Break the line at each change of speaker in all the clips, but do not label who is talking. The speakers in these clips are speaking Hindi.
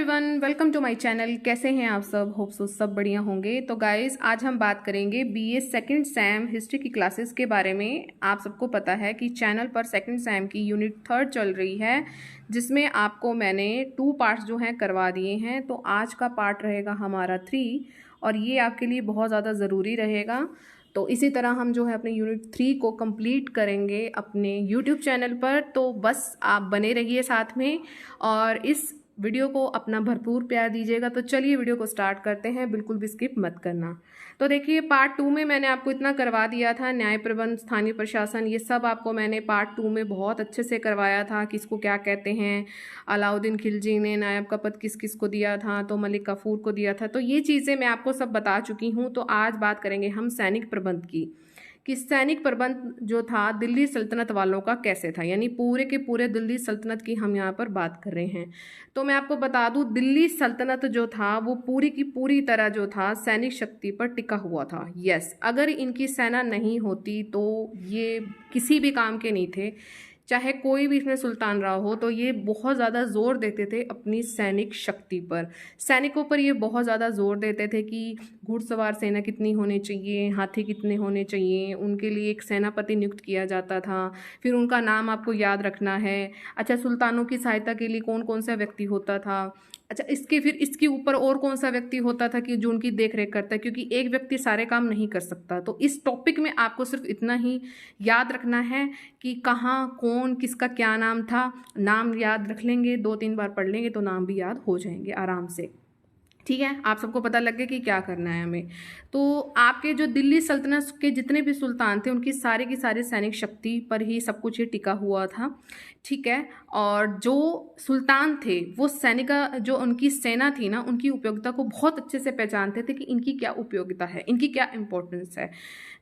Everyone, welcome to my channel. कैसे हैं आप सब? होप सो सब बढ़िया होंगे। तो गाइस, आज हम बात करेंगे बीए सेकंड सेम हिस्ट्री की क्लासेस के बारे में। आप सबको पता है कि चैनल पर सेकंड सेम की यूनिट 3 चल रही है, जिसमें आपको मैंने 2 पार्ट्स जो हैं करवा दिए हैं। तो आज का पार्ट रहेगा हमारा 3 और ये आपके लिए बहुत ज़्यादा ज़रूरी रहेगा। तो इसी तरह हम जो है अपने यूनिट 3 को कंप्लीट करेंगे अपने यूट्यूब चैनल पर। तो बस आप बने रहिए साथ में और इस वीडियो को अपना भरपूर प्यार दीजिएगा। तो चलिए वीडियो को स्टार्ट करते हैं, बिल्कुल भी स्किप मत करना। तो देखिए, पार्ट 2 में मैंने आपको इतना करवा दिया था, न्याय प्रबंध, स्थानीय प्रशासन, ये सब आपको मैंने पार्ट 2 में बहुत अच्छे से करवाया था। किसको क्या कहते हैं, अलाउद्दीन खिलजी ने नायब का पद किस किस को दिया था, तो मलिक काफूर को दिया था। तो ये चीज़ें मैं आपको सब बता चुकी हूँ। तो आज बात करेंगे हम सैनिक प्रबंध की, कि सैनिक प्रबंध जो था दिल्ली सल्तनत वालों का कैसे था, यानी पूरे के पूरे दिल्ली सल्तनत की हम यहाँ पर बात कर रहे हैं। तो मैं आपको बता दूं, दिल्ली सल्तनत जो था वो पूरी की पूरी तरह जो था सैनिक शक्ति पर टिका हुआ था। यस, अगर इनकी सेना नहीं होती तो ये किसी भी काम के नहीं थे। चाहे कोई भी इसमें सुल्तान रहा हो, तो ये बहुत ज़्यादा जोर देते थे अपनी सैनिक शक्ति पर। सैनिकों पर ये बहुत ज़्यादा जोर देते थे कि घुड़सवार सेना कितनी होनी चाहिए, हाथी कितने होने चाहिए। उनके लिए एक सेनापति नियुक्त किया जाता था, फिर उनका नाम आपको याद रखना है। अच्छा, सुल्तानों की सहायता के लिए कौन कौन सा व्यक्ति होता था। अच्छा, इसके ऊपर और कौन सा व्यक्ति होता था कि जो उनकी देख रेख करता है, क्योंकि एक व्यक्ति सारे काम नहीं कर सकता। तो इस टॉपिक में आपको सिर्फ इतना ही याद रखना है कि कहाँ कौन किसका क्या नाम था। नाम याद रख लेंगे, 2-3 बार पढ़ लेंगे तो नाम भी याद हो जाएंगे आराम से। ठीक है, आप सबको पता लग गया कि क्या करना है हमें। तो आपके जो दिल्ली सल्तनत के जितने भी सुल्तान थे, उनकी सारे की सारी सैनिक शक्ति पर ही सब कुछ ये टिका हुआ था। ठीक है, और जो सुल्तान थे वो सैनिका जो उनकी सेना थी ना, उनकी उपयोगिता को बहुत अच्छे से पहचानते थे कि इनकी क्या उपयोगिता है, इनकी क्या इंपॉर्टेंस है।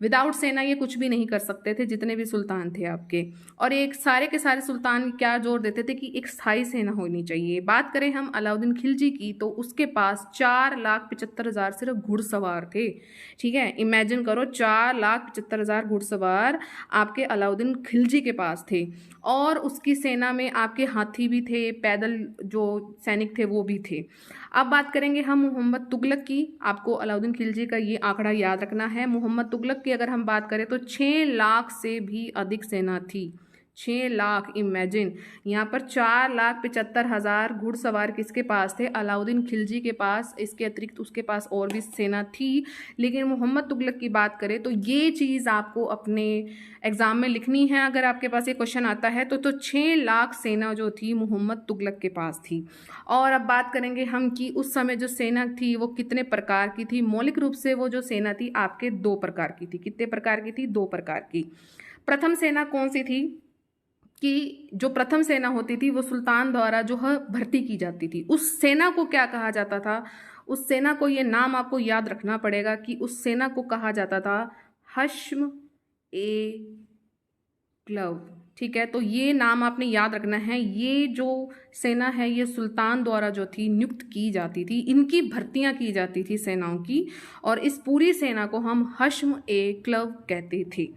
विदाउट सेना ये कुछ भी नहीं कर सकते थे, जितने भी सुल्तान थे आपके। और एक सारे के सारे सुल्तान क्या जोर देते थे कि एक स्थायी सेना होनी चाहिए। बात करें हम अलाउद्दीन खिलजी की, तो उसके पास 4,75,000 सिर्फ घुड़सवार थे। ठीक है, इमेजिन करो, 4,75,000 घुड़सवार आपके अलाउद्दीन खिलजी के पास थे। और उसकी सेना में आपके हाथी भी थे, पैदल जो सैनिक थे वो भी थे। अब बात करेंगे हम मोहम्मद तुगलक की। आपको अलाउद्दीन खिलजी का ये आंकड़ा याद रखना है। मोहम्मद तुगलक की अगर हम बात करें तो 6 लाख से भी अधिक सेना थी। 6 लाख, इमेजिन। यहाँ पर 4,75,000 घुड़सवार किसके पास थे? अलाउद्दीन खिलजी के पास। इसके अतिरिक्त उसके पास और भी सेना थी। लेकिन मोहम्मद तुगलक की बात करें तो ये चीज़ आपको अपने एग्जाम में लिखनी है। अगर आपके पास ये क्वेश्चन आता है तो 6 लाख सेना जो थी मोहम्मद तुगलक के पास थी। और अब बात करेंगे हम कि उस समय जो सेना थी वो कितने प्रकार की थी। मौलिक रूप से वो जो सेना थी आपके 2 प्रकार की थी। कितने प्रकार की थी? 2 प्रकार की। प्रथम सेना कौन सी थी? कि जो प्रथम सेना होती थी वो सुल्तान द्वारा जो है भर्ती की जाती थी। उस सेना को क्या कहा जाता था? उस सेना को, ये नाम आपको याद रखना पड़ेगा कि उस सेना को कहा जाता था हश्म ए क्लव। ठीक है, तो ये नाम आपने याद रखना है। ये जो सेना है ये सुल्तान द्वारा जो थी नियुक्त की जाती थी, इनकी भर्तियां की जाती थी सेनाओं की, और इस पूरी सेना को हम हश्म ए क्लव कहते थे।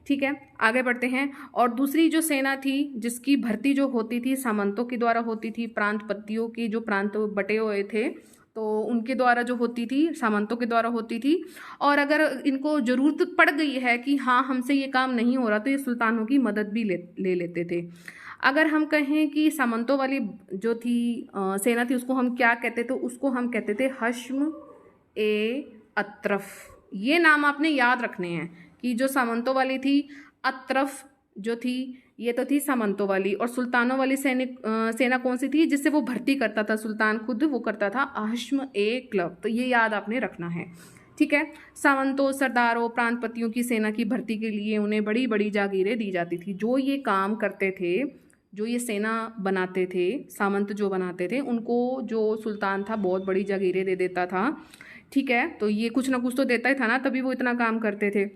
ठीक है, आगे बढ़ते हैं। और दूसरी जो सेना थी जिसकी भर्ती जो होती थी सामंतों के द्वारा होती थी, प्रांतपतियों की जो प्रांत बटे हुए थे तो उनके द्वारा जो होती थी, सामंतों के द्वारा होती थी। और अगर इनको ज़रूरत पड़ गई है कि हाँ हमसे ये काम नहीं हो रहा, तो ये सुल्तानों की मदद भी ले लेते थे। अगर हम कहें कि सामंतों वाली जो थी सेना थी, उसको हम क्या कहते थे? उसको हम कहते थे हश्म ए अत्रफ। ये नाम आपने याद रखने हैं कि जो सामंतों वाली थी, अत्रफ जो थी, ये तो थी सामंतों वाली। और सुल्तानों वाली सेना कौन सी थी? जिससे वो भर्ती करता था सुल्तान खुद, वो करता था हश्म ए क्लब। तो ये याद आपने रखना है। ठीक है, सामंतों, सरदारों, प्रांतपतियों की सेना की भर्ती के लिए उन्हें बड़ी बड़ी जागीरें दी जाती थी। जो ये काम करते थे, जो ये सेना बनाते थे, सामंत जो बनाते थे, उनको जो सुल्तान था बहुत बड़ी जागीरें दे देता था। ठीक है, तो ये कुछ ना कुछ तो देता ही था ना, तभी वो इतना काम करते थे।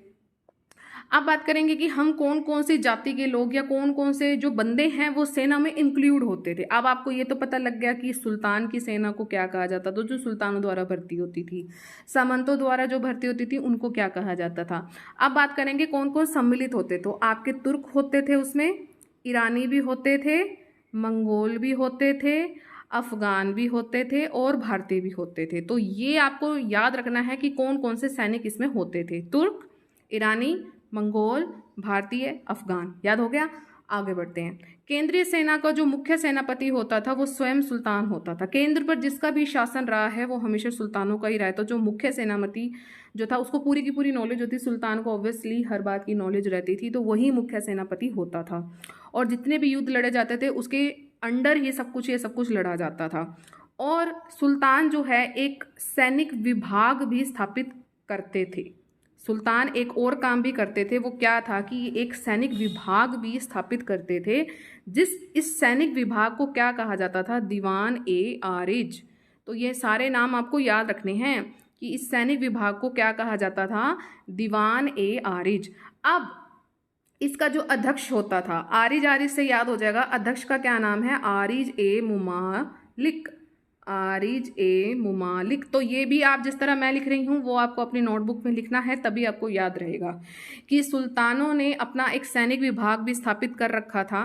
अब बात करेंगे कि हम कौन कौन सी जाति के लोग या कौन कौन से जो बंदे हैं वो सेना में इंक्लूड होते थे। अब आपको ये तो पता लग गया कि सुल्तान की सेना को क्या कहा जाता था, जो सुल्तानों द्वारा भर्ती होती थी। सामंतों द्वारा जो भर्ती होती थी उनको क्या कहा जाता था। अब बात करेंगे कौन कौन सम्मिलित होते। तो आपके तुर्क होते थे, उसमें ईरानी भी होते थे, मंगोल भी होते थे, अफगान भी होते थे और भारतीय भी होते थे। तो ये आपको याद रखना है कि कौन कौन से सैनिक इसमें होते थे। तुर्क, ईरानी, मंगोल, भारतीय, अफगान। याद हो गया। आगे बढ़ते हैं। केंद्रीय सेना का जो मुख्य सेनापति होता था वो स्वयं सुल्तान होता था। केंद्र पर जिसका भी शासन रहा है वो हमेशा सुल्तानों का ही रहा है। तो जो मुख्य सेनापति जो था उसको पूरी की पूरी नॉलेज होती, सुल्तान को ऑब्वियसली हर बात की नॉलेज रहती थी, तो वही मुख्य सेनापति होता था। और जितने भी युद्ध लड़े जाते थे उसके अंडर ये सब कुछ लड़ा जाता था। और सुल्तान जो है एक सैनिक विभाग भी स्थापित करते थे। सुल्तान एक और काम भी करते थे, वो क्या था कि एक सैनिक विभाग भी स्थापित करते थे। इस सैनिक विभाग को क्या कहा जाता था? दीवान ए आरिज। तो ये सारे नाम आपको याद रखने हैं कि इस सैनिक विभाग को क्या कहा जाता था? दीवान ए आरिज। अब इसका जो अध्यक्ष होता था, आरिज से याद हो जाएगा, अध्यक्ष का क्या नाम है? आरिज ए मुमालिक। आरिज ए मुमालिक। तो ये भी आप जिस तरह मैं लिख रही हूँ वो आपको अपनी नोटबुक में लिखना है, तभी आपको याद रहेगा कि सुल्तानों ने अपना एक सैनिक विभाग भी स्थापित कर रखा था,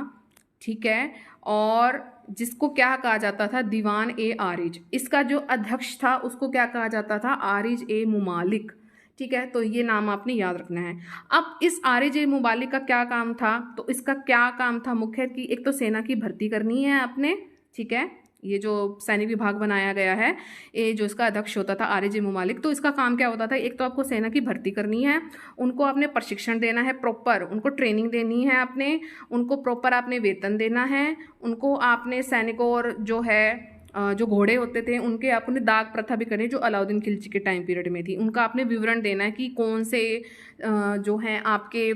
ठीक है, और जिसको क्या कहा जाता था? दीवान ए आरिज। इसका जो अध्यक्ष था उसको क्या कहा जाता था? आरिज ए मुमालिक। ठीक है, तो ये नाम आपने याद रखना है। अब इस आरिज ए मुमालिक का क्या काम था? तो इसका क्या काम था मुख्य कि एक तो सेना की भर्ती करनी है आपने, ठीक है, ये जो सैनिक विभाग बनाया गया है, ये जो इसका अध्यक्ष होता था आरिज ए मुमालिक, तो इसका काम क्या होता था? एक तो आपको सेना की भर्ती करनी है, उनको आपने प्रशिक्षण देना है, प्रॉपर उनको ट्रेनिंग देनी है, आपने उनको प्रॉपर आपने वेतन देना है, उनको आपने सैनिकों और जो है जो घोड़े होते थे उनके आपने दाग प्रथा भी करनी, जो अलाउद्दीन खिलजी के टाइम पीरियड में थी, उनका आपने विवरण देना है कि कौन से जो हैं आपके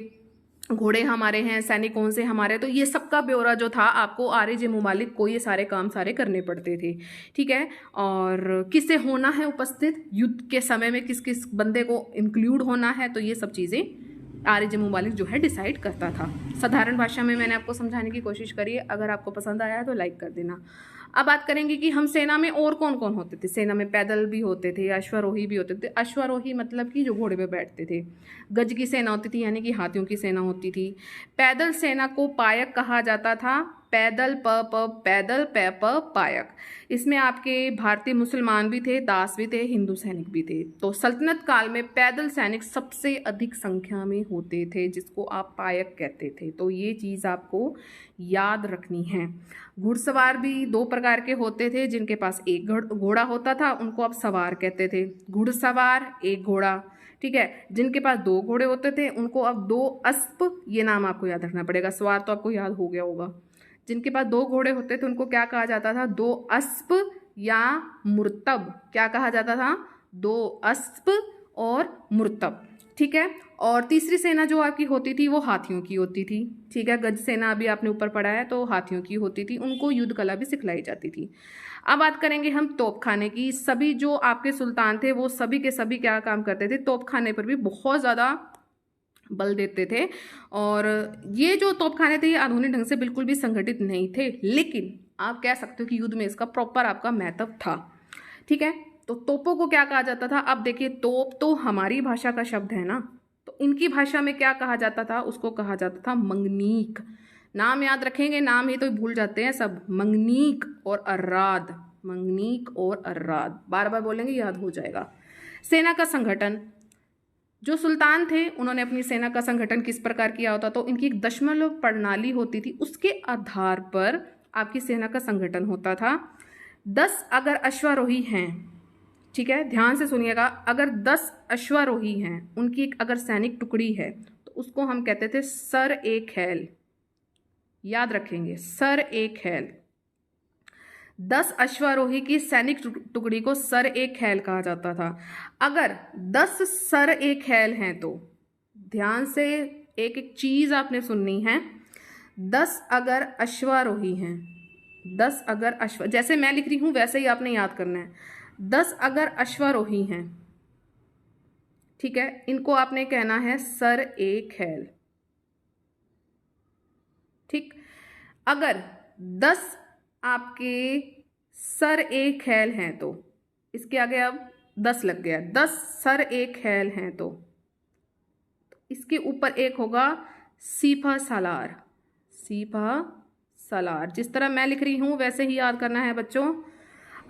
घोड़े हमारे हैं, सैनिक कौन से हमारे। तो ये सबका ब्यौरा जो था आपको आरिज ए मुमालिक को ये सारे काम करने पड़ते थे, ठीक है। और किससे होना है उपस्थित युद्ध के समय में, किस किस बंदे को इंक्लूड होना है, तो ये सब चीज़ें आरिज ए मुमालिक जो है डिसाइड करता था। साधारण भाषा में मैंने आपको समझाने की कोशिश करी है। अगर आपको पसंद आया है तो लाइक कर देना। अब बात करेंगे कि हम सेना में और कौन कौन होते थे। सेना में पैदल भी होते थे, अश्वारोही भी होते थे। अश्वारोही मतलब कि जो घोड़े पे बैठते थे। गज की सेना होती थी, यानी कि हाथियों की सेना होती थी। पैदल सेना को पायक कहा जाता था। पैदल पैदल पायक। इसमें आपके भारतीय मुसलमान भी थे, दास भी थे, हिंदू सैनिक भी थे। तो सल्तनत काल में पैदल सैनिक सबसे अधिक संख्या में होते थे, जिसको आप पायक कहते थे। तो ये चीज़ आपको याद रखनी है। घुड़सवार भी दो प्रकार के होते थे। जिनके पास एक घोड़ा होता था उनको आप सवार कहते थे। घुड़सवार, एक घोड़ा, ठीक है। जिनके पास दो घोड़े होते थे उनको अब दो अस्प, ये नाम आपको याद रखना पड़ेगा। सवार तो आपको याद हो गया होगा। जिनके पास दो घोड़े होते थे उनको क्या कहा जाता था? दो अस्प या मुर्तब। क्या कहा जाता था? दो अस्प और मुर्तब, ठीक है। और तीसरी सेना जो आपकी होती थी वो हाथियों की होती थी, ठीक है। गज सेना अभी आपने ऊपर पढ़ा है, तो हाथियों की होती थी। उनको युद्ध कला भी सिखलाई जाती थी। अब बात करेंगे हम तोपखाने की। सभी जो आपके सुल्तान थे वो सभी के सभी क्या काम करते थे? तोपखाने पर भी बहुत ज़्यादा बल देते थे। और ये जो तोपखाने थे ये आधुनिक ढंग से बिल्कुल भी संगठित नहीं थे, लेकिन आप कह सकते हो कि युद्ध में इसका प्रॉपर आपका महत्व था, ठीक है। तो तोपों को क्या कहा जाता था? अब देखिए, तोप तो हमारी भाषा का शब्द है ना, तो इनकी भाषा में क्या कहा जाता था? उसको कहा जाता था मंगनीक। नाम याद रखेंगे, नाम ही तो भूल जाते हैं सब। मंगनीक और अर्राद, मंगनीक और अर्राद, बार बार बोलेंगे याद हो जाएगा। सेना का संगठन, जो सुल्तान थे उन्होंने अपनी सेना का संगठन किस प्रकार किया होता? तो इनकी एक दशमलव प्रणाली होती थी, उसके आधार पर आपकी सेना का संगठन होता था। 10 अगर अश्वारोही हैं, ठीक है, ध्यान से सुनिएगा, अगर 10 अश्वारोही हैं, उनकी एक अगर सैनिक टुकड़ी है तो उसको हम कहते थे सर ए खैल। याद रखेंगे, सर ए खैल। 10 अश्वारोही की सैनिक टुकड़ी को सर ए खैल कहा जाता था। अगर 10 सर ए खैल हैं तो ध्यान से एक एक चीज आपने सुननी है। 10 अगर अश्वारोही हैं, 10 अगर जैसे मैं लिख रही हूं वैसे ही आपने याद करना है। 10 अगर अश्वारोही हैं, ठीक है, इनको आपने कहना है सर ए खैल, ठीक। अगर 10 आपके सर ए खैल हैं तो इसके आगे अब 10 लग गया। 10 सर ए खैल हैं तो इसके ऊपर एक होगा सीपा सालार, सीपा सलार। जिस तरह मैं लिख रही हूँ वैसे ही याद करना है बच्चों।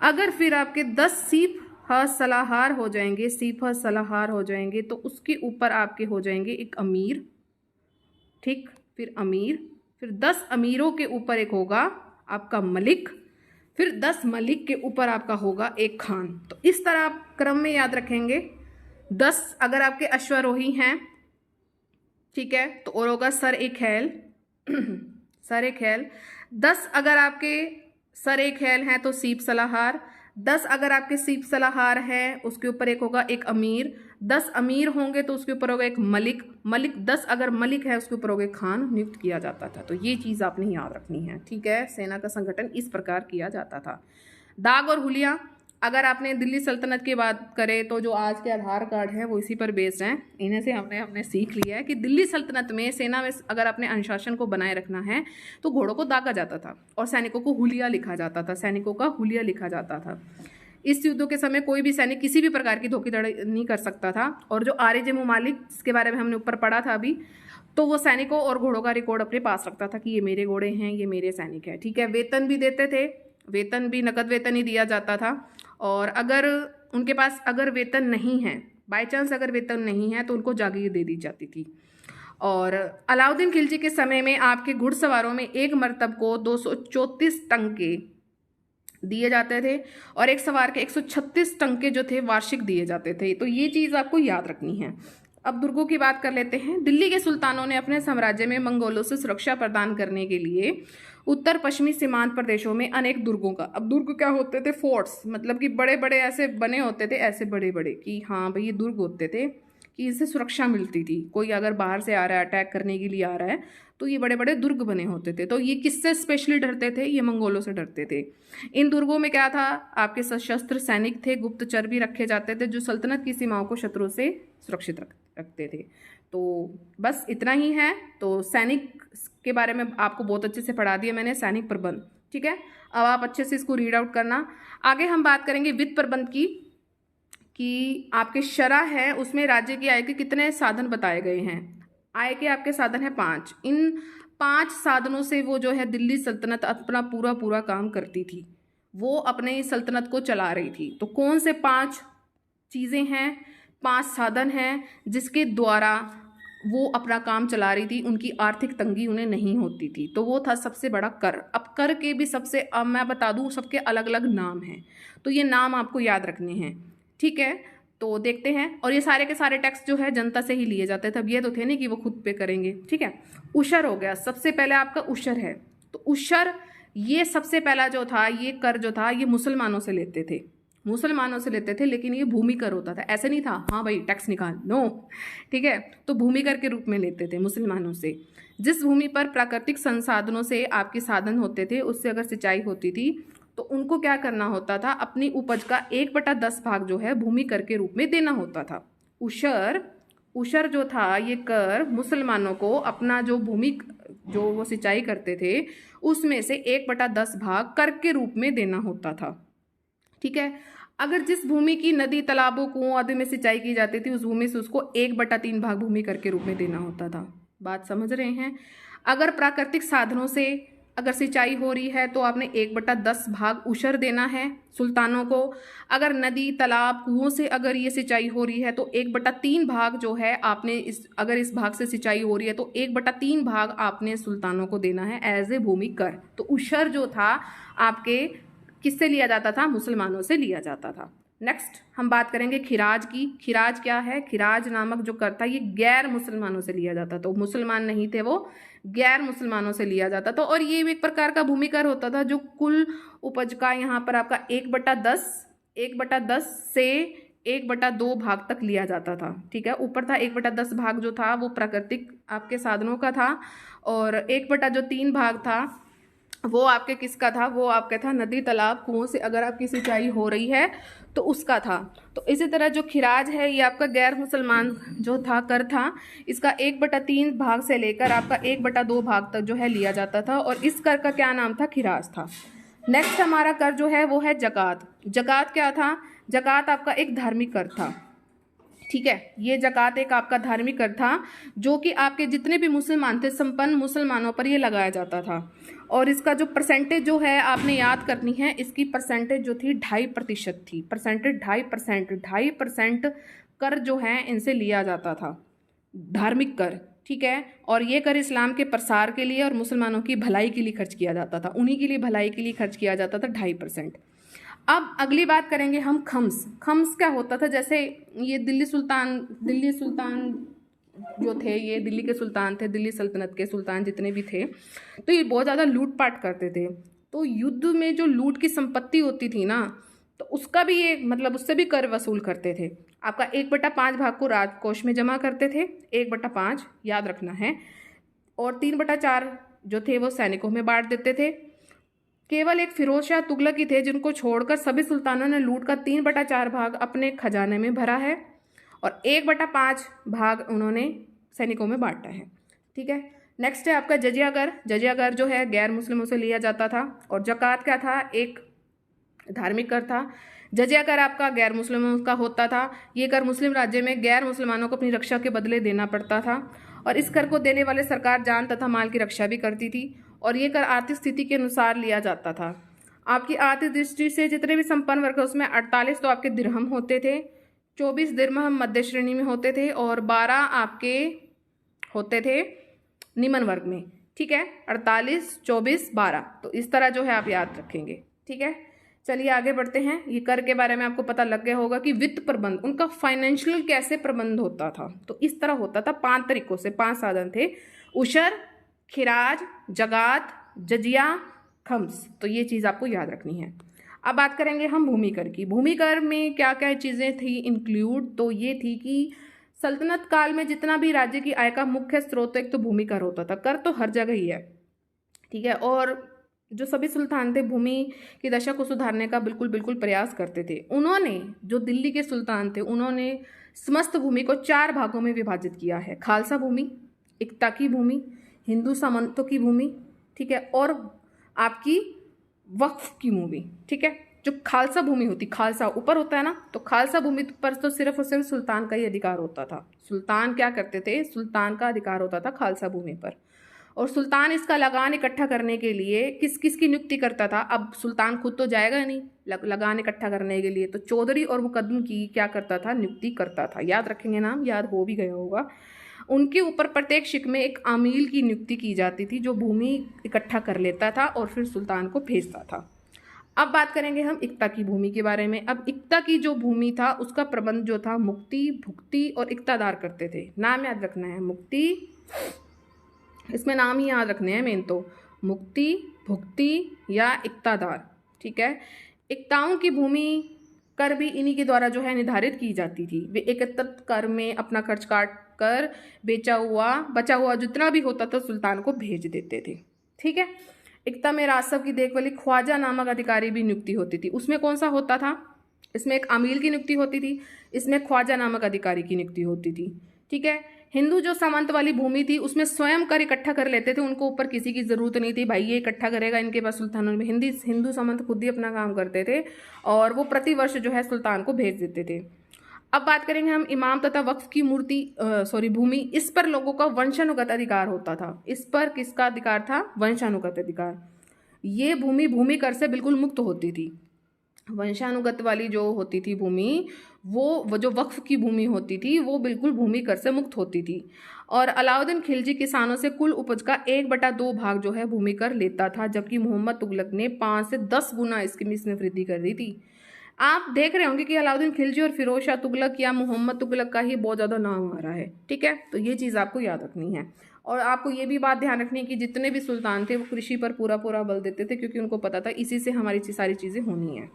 अगर फिर आपके 10 सीप ह सलाहार हो जाएंगे, सीप ह सलाहार हो जाएंगे, तो उसके ऊपर आपके हो जाएंगे एक अमीर, ठीक, फिर अमीर, फिर 10 अमीरों के ऊपर एक होगा आपका मलिक, फिर 10 मलिक के ऊपर आपका होगा एक खान। तो इस तरह आप क्रम में याद रखेंगे। 10 अगर आपके अश्वारोही हैं, ठीक है, तो और होगा सर ए खैल सर ए खैल। 10 अगर आपके सर ए खैल हैं तो सीप सलाहार। 10 अगर आपके सीप सलाहार है उसके ऊपर एक होगा एक अमीर। 10 अमीर होंगे तो उसके ऊपर होगा एक मलिक। 10 अगर मलिक है उसके ऊपर होगा एक खान नियुक्त किया जाता था। तो ये चीज़ आपने याद रखनी है, ठीक है। सेना का संगठन इस प्रकार किया जाता था। दाग और हुलिया, अगर आपने दिल्ली सल्तनत की बात करें तो जो आज के आधार कार्ड हैं वो इसी पर बेस्ड हैं। इन्हें से हमने सीख लिया है कि दिल्ली सल्तनत में सेना में अगर अपने अनुशासन को बनाए रखना है तो घोड़ों को दागा जाता था और सैनिकों को हुलिया लिखा जाता था, सैनिकों का हुलिया लिखा जाता था। इस युद्धों के समय कोई भी सैनिक किसी भी प्रकार की धोखाधड़ी नहीं कर सकता था। और जो आरजे मुमालिक, जिसके बारे में हमने ऊपर पढ़ा था अभी, तो वो सैनिकों और घोड़ों का रिकॉर्ड अपने पास रखता था कि ये मेरे घोड़े हैं, ये मेरे सैनिक हैं, ठीक है। वेतन भी देते थे, वेतन भी नकद वेतन ही दिया जाता था। और अगर उनके पास अगर वेतन नहीं है, बाय चांस अगर वेतन नहीं है, तो उनको जागीर दे दी जाती थी। और अलाउद्दीन खिलजी के समय में आपके घुड़सवारों में एक मर्तब को 234 टंके दिए जाते थे और एक सवार के 136 टंके जो थे वार्षिक दिए जाते थे। तो ये चीज़ आपको याद रखनी है। अब दुर्गों की बात कर लेते हैं। दिल्ली के सुल्तानों ने अपने साम्राज्य में मंगोलों से सुरक्षा प्रदान करने के लिए उत्तर पश्चिमी सीमांत प्रदेशों में अनेक दुर्गों का, अब दुर्ग क्या होते थे, फोर्ट्स, मतलब कि बड़े बड़े ऐसे बने होते थे, ऐसे बड़े बड़े कि हाँ भाई ये दुर्ग होते थे कि इससे सुरक्षा मिलती थी। कोई अगर बाहर से आ रहा है, अटैक करने के लिए आ रहा है, तो ये बड़े बड़े दुर्ग बने होते थे। तो ये किससे स्पेशली डरते थे, ये मंगोलों से डरते थे। इन दुर्गों में क्या था, आपके सशस्त्र सैनिक थे, गुप्तचर भी रखे जाते थे जो सल्तनत की सीमाओं को शत्रुओं से सुरक्षित रखते थे। तो बस इतना ही है। तो सैनिक के बारे में आपको बहुत अच्छे से पढ़ा दिया मैंने, सैनिक प्रबंध, ठीक है। अब आप अच्छे से इसको रीड आउट करना। आगे हम बात करेंगे वित्त प्रबंध की, कि आपके शरह है उसमें राज्य की आय के कितने साधन बताए गए हैं। आय के आपके साधन है 5। इन 5 साधनों से वो जो है दिल्ली सल्तनत अपना पूरा काम करती थी, वो अपने सल्तनत को चला रही थी। तो कौन से 5 चीज़ें हैं, 5 साधन हैं जिसके द्वारा वो अपना काम चला रही थी, उनकी आर्थिक तंगी उन्हें नहीं होती थी। तो वो था सबसे बड़ा कर। अब कर के भी सबसे, अब मैं बता दूं सबके अलग अलग नाम हैं, तो ये नाम आपको याद रखने हैं, ठीक है। तो देखते हैं। और ये सारे के सारे टैक्स जो है जनता से ही लिए जाते थे। अब ये तो थे नहीं कि वो खुद पे करेंगे, ठीक है। उशर हो गया, सबसे पहले आपका उशर है। तो उशर ये सबसे पहला जो था, ये कर जो था ये मुसलमानों से लेते थे, मुसलमानों से लेते थे, लेकिन ये भूमि कर होता था। ऐसे नहीं था हाँ भाई टैक्स निकाल, नो, ठीक है। तो भूमि कर के रूप में लेते थे मुसलमानों से। जिस भूमि पर प्राकृतिक संसाधनों से आपके साधन होते थे, उससे अगर सिंचाई होती थी, तो उनको क्या करना होता था, अपनी उपज का 1/10 भाग जो है भूमि कर के रूप में देना होता था। उशर जो था ये कर मुसलमानों को अपना जो भूमि जो वो सिंचाई करते थे उसमें से 1/10 भाग कर के रूप में देना होता था, ठीक है। अगर जिस भूमि की नदी, तालाबों, कुओं आदि में सिंचाई की जाती थी, उस भूमि से उसको 1/3 भाग भूमि कर के रूप में देना होता था। बात समझ रहे हैं। अगर प्राकृतिक साधनों से अगर सिंचाई हो रही है तो आपने 1/10 भाग उशर देना है सुल्तानों को। अगर नदी, तालाब, कुओं से अगर ये सिंचाई हो रही है तो 1/3 भाग जो है आपने अगर इस भाग से सिंचाई हो रही है तो 1/3 भाग आपने सुल्तानों को देना है एज ए भूमि कर। तो उशर जो था आपके किससे लिया जाता था, मुसलमानों से लिया जाता था। नेक्स्ट हम बात करेंगे खिराज की। खिराज क्या है, खिराज नामक जो कर था ये गैर मुसलमानों से लिया जाता था। तो मुसलमान नहीं थे वो, गैर मुसलमानों से लिया जाता था। और ये एक प्रकार का भूमि कर होता था जो कुल उपज का यहाँ पर आपका 1/10 से 1/2 भाग तक लिया जाता था, ठीक है। ऊपर था 1/10 भाग जो था वो प्राकृतिक आपके साधनों का था, और 1/3 भाग था वो आपके किसका था, वो आपका था नदी, तालाब, कुओं से अगर आपकी सिंचाई हो रही है तो उसका था। तो इसी तरह जो खिराज है ये आपका गैर मुसलमान जो था कर था, इसका 1/3 भाग से लेकर आपका 1/2 भाग तक जो है लिया जाता था, और इस कर का क्या नाम था, खिराज था। नेक्स्ट हमारा कर जो है वो है जकात। जकात क्या था, जकात आपका एक धार्मिक कर था, ठीक है। ये जकात एक आपका धार्मिक कर था जो कि आपके जितने भी मुसलमान थे, संपन्न मुसलमानों पर ये लगाया जाता था। और इसका जो परसेंटेज जो है आपने याद करनी है, इसकी परसेंटेज जो थी 2.5% थी। परसेंटेज 2.5% कर जो है इनसे लिया जाता था, धार्मिक कर, ठीक है। और ये कर इस्लाम के प्रसार के लिए और मुसलमानों की भलाई के लिए खर्च किया जाता था, उन्हीं के लिए भलाई के लिए खर्च किया जाता था 2.5%। अब अगली बात करेंगे हम खम्स। खम्स क्या होता था, जैसे ये दिल्ली सुल्तान जो थे, ये दिल्ली के सुल्तान थे, दिल्ली सल्तनत के सुल्तान जितने भी थे, तो ये बहुत ज़्यादा लूटपाट करते थे। तो युद्ध में जो लूट की संपत्ति होती थी ना, तो उसका भी ये मतलब उससे भी कर वसूल करते थे। आपका 1/5 भाग को राजकोष में जमा करते थे, 1/5 याद रखना है, और 3/4 जो थे वो सैनिकों में बांट देते थे। केवल एक फिरोज शाह तुगलक ही थे जिनको छोड़कर सभी सुल्तानों ने लूट का 3/4 भाग अपने खजाने में भरा है और 1/5 भाग उन्होंने सैनिकों में बांटा है, ठीक है। नेक्स्ट है आपका जजिया कर। जजिया कर जो है गैर मुस्लिमों से लिया जाता था। और ज़कात क्या था, एक धार्मिक कर था। जजिया कर आपका गैर मुस्लिमों का होता था। ये कर मुस्लिम राज्य में गैर मुसलमानों को अपनी रक्षा के बदले देना पड़ता था और इस कर को देने वाले सरकार जान तथा माल की रक्षा भी करती थी और ये कर आर्थिक स्थिति के अनुसार लिया जाता था। आपकी आर्थिक दृष्टि से जितने भी संपन्न वर्ग है उसमें 48 तो आपके दिरहम होते थे, 24 दिरहम मध्य श्रेणी में होते थे और 12 आपके होते थे निम्न वर्ग में, ठीक है। 48, 24, 12, तो इस तरह जो है आप याद रखेंगे, ठीक है। चलिए आगे बढ़ते हैं। ये कर के बारे में आपको पता लग गया होगा कि वित्त प्रबंध, उनका फाइनेंशियल कैसे प्रबंध होता था। तो इस तरह होता था 5 तरीकों से, 5 साधन थे: उशर, खिराज, जगात, जजिया, खम्स। तो ये चीज़ आपको याद रखनी है। अब बात करेंगे हम भूमि कर की। भूमि कर में क्या क्या चीज़ें थी इंक्लूड, तो ये थी कि सल्तनत काल में जितना भी राज्य की आय का मुख्य स्रोत एक तो भूमि कर होता था। कर तो हर जगह ही है, ठीक है। और जो सभी सुल्तान थे भूमि की दशा को सुधारने का बिल्कुल प्रयास करते थे। उन्होंने, जो दिल्ली के सुल्तान थे, उन्होंने समस्त भूमि को 4 भागों में विभाजित किया है: खालसा भूमि, इक्ता की भूमि, हिंदू सामंतों की भूमि, ठीक है, और आपकी वक्फ की भूमि, ठीक है। जो खालसा भूमि होती, खालसा ऊपर होता है ना, तो खालसा भूमि पर तो सिर्फ और सिर्फ सुल्तान का ही अधिकार होता था। सुल्तान क्या करते थे, सुल्तान का अधिकार होता था खालसा भूमि पर। और सुल्तान इसका लगान इकट्ठा करने के लिए किस किस की नियुक्ति करता था। अब सुल्तान खुद तो जाएगा नहीं लगान इकट्ठा करने के लिए, तो चौधरी और मुकद्दम की क्या करता था, नियुक्ति करता था। याद रखेंगे नाम, याद हो भी गया होगा। उनके ऊपर प्रत्येक शिक में एक आमील की नियुक्ति की जाती थी जो भूमि इकट्ठा कर लेता था और फिर सुल्तान को भेजता था। अब बात करेंगे हम इक्ता की भूमि के बारे में। अब इक्ता की जो भूमि था उसका प्रबंध जो था मुक्ति, भुक्ति और इक्तादार करते थे। नाम याद रखना है, मुक्ति, इसमें नाम ही याद रखने हैं मेन तो, मुक्ति, भुक्ति या इक्तादार, ठीक है। इक्ताओं की भूमि कर भी इन्हीं के द्वारा जो है निर्धारित की जाती थी। वे एकत्रित कर में अपना खर्च काट कर बचा हुआ जितना भी होता था सुल्तान को भेज देते थे, ठीक है। इक्ता में राजस्व की देखभाली ख्वाजा नामक अधिकारी भी नियुक्ति होती थी। उसमें कौन सा होता था, इसमें एक अमील की नियुक्ति होती थी, इसमें ख्वाजा नामक अधिकारी की नियुक्ति होती थी, ठीक है। हिंदू जो सामंत वाली भूमि थी उसमें स्वयं कर इकट्ठा कर लेते थे, उनको ऊपर किसी की जरूरत नहीं थी, भाई ये इकट्ठा करेगा, इनके पास सुल्तानों में हिंदू सामंत खुद ही अपना काम करते थे और वो प्रतिवर्ष जो है सुल्तान को भेज देते थे। अब बात करेंगे हम इमाम तथा वक्फ की भूमि। इस पर लोगों का वंशानुगत अधिकार होता था। इस पर किसका अधिकार था, वंशानुगत अधिकार। ये भूमि कर से बिल्कुल मुक्त होती थी। वंशानुगत वाली जो होती थी भूमि, वो जो वक्फ की भूमि होती थी वो बिल्कुल भूमि कर से मुक्त होती थी। और अलाउद्दीन खिलजी किसानों से कुल उपज का 1/2 भाग जो है भूमि कर लेता था, जबकि मोहम्मद तुगलक ने 5 से 10 गुना इसमें वृद्धि कर दी थी। आप देख रहे होंगे कि अलाउद्दीन खिलजी और फिरोज शाह तुगलक या मोहम्मद तुगलक का ही बहुत ज़्यादा नाम आ रहा है, ठीक है। तो ये चीज़ आपको याद रखनी है। और आपको ये भी बात ध्यान रखनी है कि जितने भी सुल्तान थे वो कृषि पर पूरा बल देते थे, क्योंकि उनको पता था इसी से हमारी सारी चीज़ें होनी है,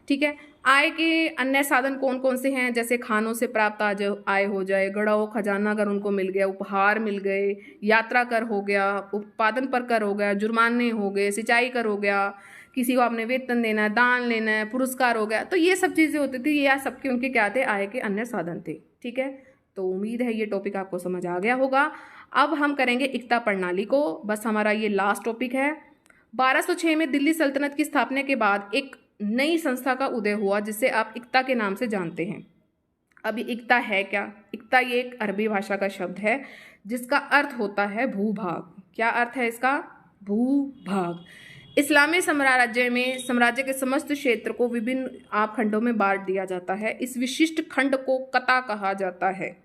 ठीक है। आय के अन्य साधन कौन कौन से हैं, जैसे खानों से प्राप्त आय हो जाए, गढ़ाओ खजाना अगर उनको मिल गया, उपहार मिल गए, यात्रा कर हो गया, उत्पादन पर कर हो गया, जुर्माने हो गए, सिंचाई कर हो गया, किसी को आपने वेतन देना है, दान लेना है, पुरस्कार हो गया, तो ये सब चीज़ें होती थी। ये सबके उनके क्या थे, आय के अन्य साधन थे, ठीक है। तो उम्मीद है ये टॉपिक आपको समझ आ गया होगा। अब हम करेंगे इक्ता प्रणाली को, बस हमारा ये लास्ट टॉपिक है। 1206 में दिल्ली सल्तनत की स्थापना के बाद एक नई संस्था का उदय हुआ जिसे आप इक्ता के नाम से जानते हैं। अब ये इक्ता है क्या, इक्ता ये एक अरबी भाषा का शब्द है जिसका अर्थ होता है भूभाग। क्या अर्थ है इसका, भूभाग। इस्लामी साम्राज्य के समस्त क्षेत्र को विभिन्न आप खंडों में बांट दिया जाता है। इस विशिष्ट खंड को कता कहा जाता है।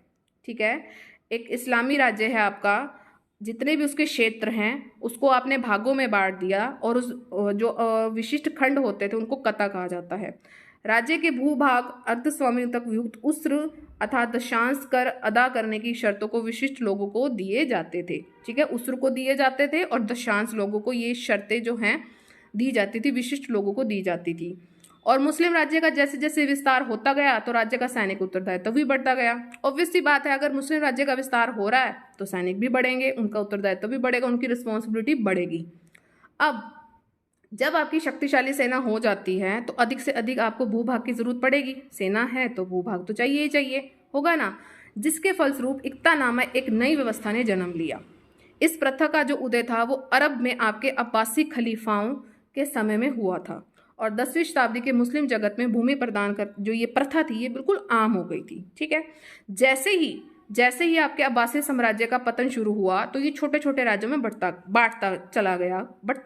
ठीक है, एक इस्लामी राज्य है आपका, जितने भी उसके क्षेत्र हैं उसको आपने भागों में बांट दिया और उस जो विशिष्ट खंड होते थे उनको कता कहा जाता है। राज्य के भूभाग अर्धस्वामी तक युक्त उस्र अर्थात दशांश कर अदा करने की शर्तों को विशिष्ट लोगों को दिए जाते थे। ठीक है, उस्र को दिए जाते थे और दशांश लोगों को ये शर्तें जो हैं दी जाती थी, विशिष्ट लोगों को दी जाती थी। और मुस्लिम राज्य का जैसे जैसे विस्तार होता गया तो राज्य का सैनिक उत्तरदायित्व भी बढ़ता गया। ऑब्वियस सी बात है, अगर मुस्लिम राज्य का विस्तार हो रहा है तो सैनिक भी बढ़ेंगे, उनका उत्तरदायित्व भी बढ़ेगा, उनकी रिस्पॉन्सिबिलिटी बढ़ेगी। अब जब आपकी शक्तिशाली सेना हो जाती है तो अधिक से अधिक आपको भूभाग की जरूरत पड़ेगी। सेना है तो भूभाग तो चाहिए ही चाहिए, होगा ना, जिसके फलस्वरूप इक्ता नामक एक नई व्यवस्था ने जन्म लिया। इस प्रथा का जो उदय था वो अरब में आपके अब्बासी खलीफाओं के समय में हुआ था और 10वीं शताब्दी के मुस्लिम जगत में भूमि प्रदान कर जो ये प्रथा थी ये बिल्कुल आम हो गई थी। ठीक है, जैसे ही आपके अब्बासी साम्राज्य का पतन शुरू हुआ तो ये छोटे छोटे राज्यों में बढ़ता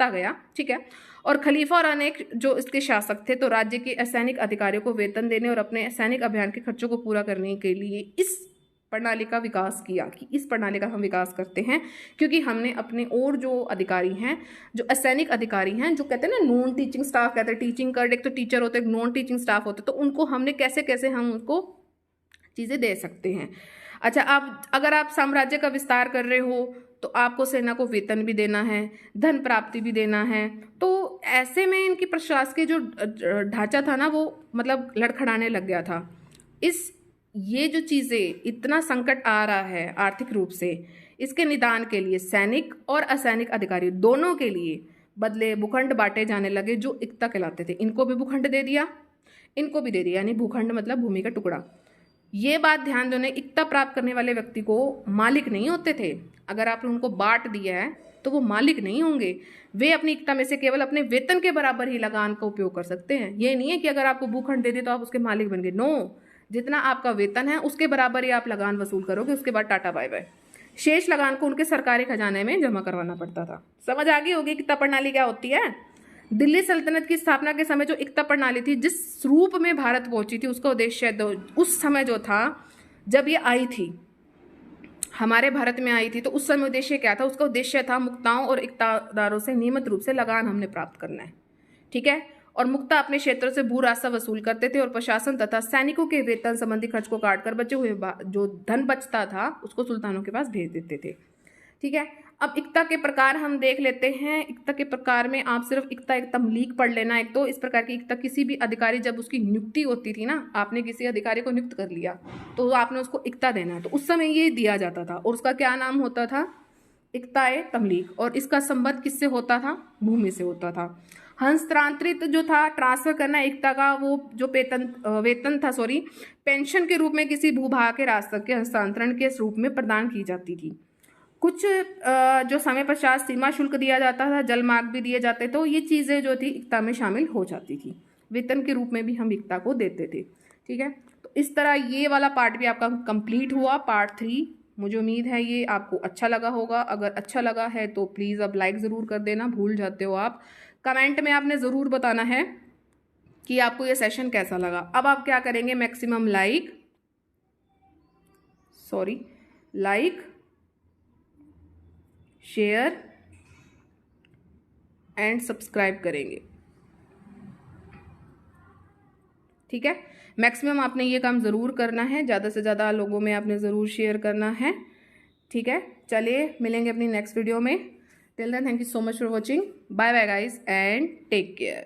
गया। ठीक है, और खलीफा और अनेक जो इसके शासक थे तो राज्य के असैनिक अधिकारियों को वेतन देने और अपने सैनिक अभियान के खर्चों को पूरा करने के लिए इस प्रणाली का विकास किया कि इस प्रणाली का हम विकास करते हैं, क्योंकि हमने अपने और जो अधिकारी हैं, जो असैनिक अधिकारी हैं, जो कहते हैं ना नॉन टीचिंग स्टाफ कहते हैं, टीचिंग कर एक तो टीचर होते हैं, नॉन टीचिंग स्टाफ होते हैं, तो उनको हमने कैसे कैसे हम उनको चीज़ें दे सकते हैं। अच्छा, अगर आप साम्राज्य का विस्तार कर रहे हो तो आपको सेना को वेतन भी देना है, धन प्राप्ति भी देना है, तो ऐसे में इनकी प्रशासकीय जो ढांचा था ना वो मतलब लड़खड़ाने लग गया था। ये जो चीज़ें इतना संकट आ रहा है आर्थिक रूप से, इसके निदान के लिए सैनिक और असैनिक अधिकारी दोनों के लिए बदले भूखंड बांटे जाने लगे जो इक्ता कहलाते थे। इनको भी भूखंड दे दिया, इनको भी दे दिया, यानी भूखंड मतलब भूमि का टुकड़ा। ये बात ध्यान देने, इक्ता प्राप्त करने वाले व्यक्ति को मालिक नहीं होते थे। अगर आपने उनको बांट दिया है तो वो मालिक नहीं होंगे, वे अपनी इक्ता में से केवल अपने वेतन के बराबर ही लगान का उपयोग कर सकते हैं। ये नहीं है कि अगर आपको भूखंड दे दिया तो आप उसके मालिक बन गए। नो, जितना आपका वेतन है उसके बराबर ही आप लगान वसूल करोगे, उसके बाद टाटा बाय बाय। शेष लगान को उनके सरकारी खजाने में जमा करवाना पड़ता था। समझ आ गई होगी इक्ता प्रणाली क्या होती है। दिल्ली सल्तनत की स्थापना के समय जो इक्ता प्रणाली थी, जिस रूप में भारत पहुंची थी, उसका उद्देश्य उस समय जो था, जब ये आई थी हमारे भारत में आई थी, तो उस समय उद्देश्य क्या था? उसका उद्देश्य था मुक्ताओं और इक्तादारों से नियमित रूप से लगान हमने प्राप्त करना है। ठीक है, और मुक्ता अपने क्षेत्र से भू रास्ता वसूल करते थे और प्रशासन तथा सैनिकों के वेतन संबंधी खर्च को काटकर बचे हुए जो धन बचता था उसको सुल्तानों के पास भेज देते थे। ठीक है, अब इक्ता के प्रकार हम देख लेते हैं। इक्ता के प्रकार में आप सिर्फ इक्ता एक तमलीक पढ़ लेना। एक तो इस प्रकार की इक्ता, किसी भी अधिकारी जब उसकी नियुक्ति होती थी ना, आपने किसी अधिकारी को नियुक्त कर लिया तो आपने उसको इक्ता देना है, तो उस समय ये दिया जाता था और उसका क्या नाम होता था? इक्ताए तमलीक। और इसका संबंध किससे होता था? भूमि से होता था। हस्तांतरित जो था, ट्रांसफर करना इक्ता का वो जो वेतन था पेंशन के रूप में किसी भूभाग के रास्तक के हस्तांतरण के रूप में प्रदान की जाती थी। कुछ जो समय पश्चात सीमा शुल्क दिया जाता था, जलमार्ग भी दिए जाते, तो ये चीज़ें जो थी इक्ता में शामिल हो जाती थी। वेतन के रूप में भी हम इक्ता को देते थे। ठीक है, तो इस तरह ये वाला पार्ट भी आपका कंप्लीट हुआ, पार्ट 3। मुझे उम्मीद है ये आपको अच्छा लगा होगा। अगर अच्छा लगा है तो प्लीज़ अब लाइक ज़रूर कर देना, भूल जाते हो आप। कमेंट में आपने ज़रूर बताना है कि आपको ये सेशन कैसा लगा। अब आप क्या करेंगे? Maximum like, share and subscribe करेंगे। ठीक है, मैक्सिमम आपने ये काम ज़रूर करना है, ज़्यादा से ज़्यादा लोगों में आपने ज़रूर शेयर करना है। ठीक है, चलिए मिलेंगे अपनी नेक्स्ट वीडियो में। Till then, thank you so much for watching. Bye bye guys and take care.